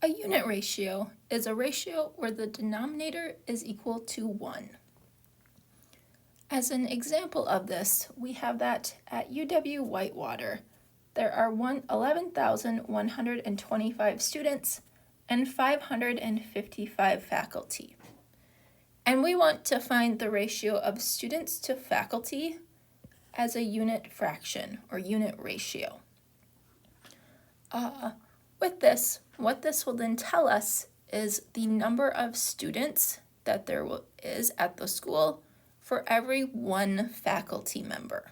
A unit ratio is a ratio where the denominator is equal to 1. As an example of this, we have that at UW-Whitewater, there are 11,125 students and 555 faculty. And we want to find the ratio of students to faculty as a unit fraction or unit ratio. With this, what this will then tell us is the number of students that there is at the school for every one faculty member.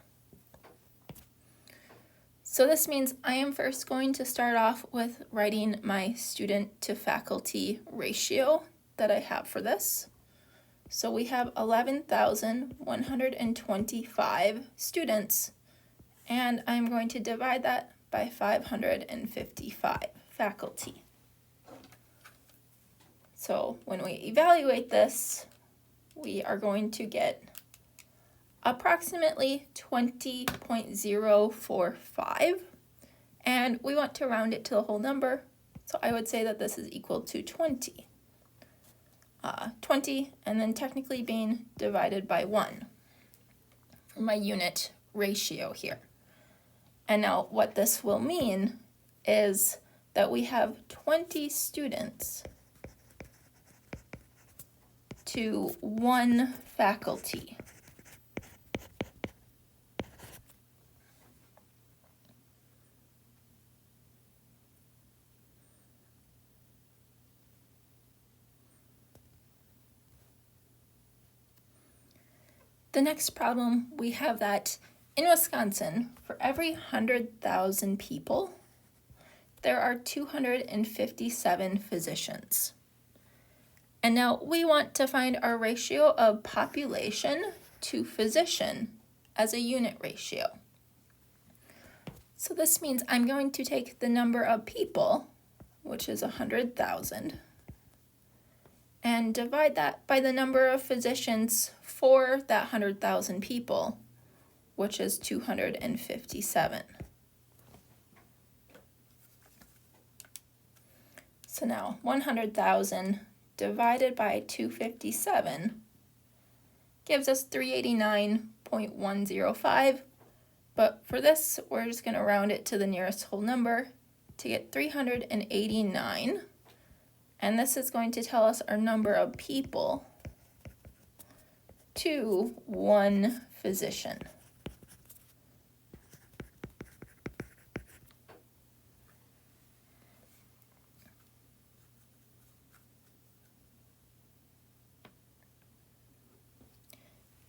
So this means I am first going to start off with writing my student to faculty ratio that I have for this. So we have 11,125 students, and I'm going to divide that by 555 faculty. So when we evaluate this, we are going to get approximately 20.045, and we want to round it to the whole number, so I would say that this is equal to 20. 20, and then technically being divided by 1 for my unit ratio here. And now what this will mean is that we have 20 students to 1 faculty. The next problem, we have that in Wisconsin, for every 100,000 people, there are 257 physicians. And now we want to find our ratio of population to physician as a unit ratio. So this means I'm going to take the number of people, which is 100,000, and divide that by the number of physicians for that 100,000 people, which is 257. So now 100,000 divided by 257 gives us 389.105, but for this, we're just going to round it to the nearest whole number to get 389. And this is going to tell us our number of people to 1 physician.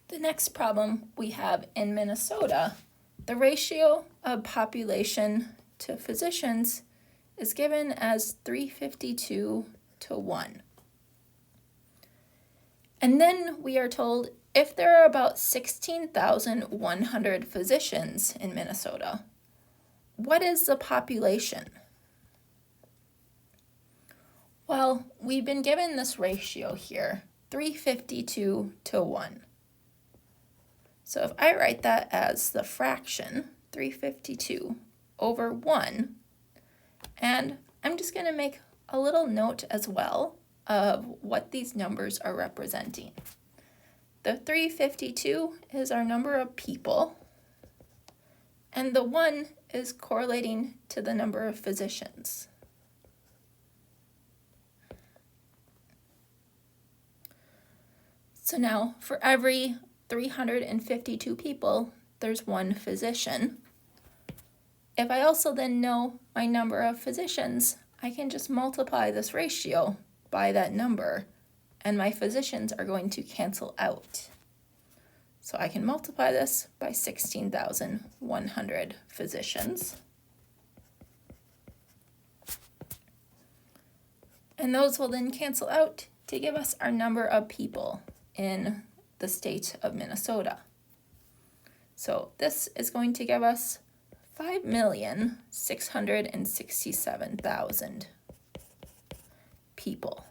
The next problem we have in Minnesota, the ratio of population to physicians is given as 352 to 1. And then we are told if there are about 16,100 physicians in Minnesota, what is the population? Well, we've been given this ratio here, 352 to 1. So if I write that as the fraction, 352 over 1, and I'm just going to make a little note as well of what these numbers are representing. The 352 is our number of people, and the 1 is correlating to the number of physicians. So now for every 352 people, there's 1 physician. If I also then know my number of physicians, I can just multiply this ratio by that number, and my physicians are going to cancel out. So I can multiply this by 16,100 physicians. And those will then cancel out to give us our number of people in the state of Minnesota. So this is going to give us 5,667,000 people.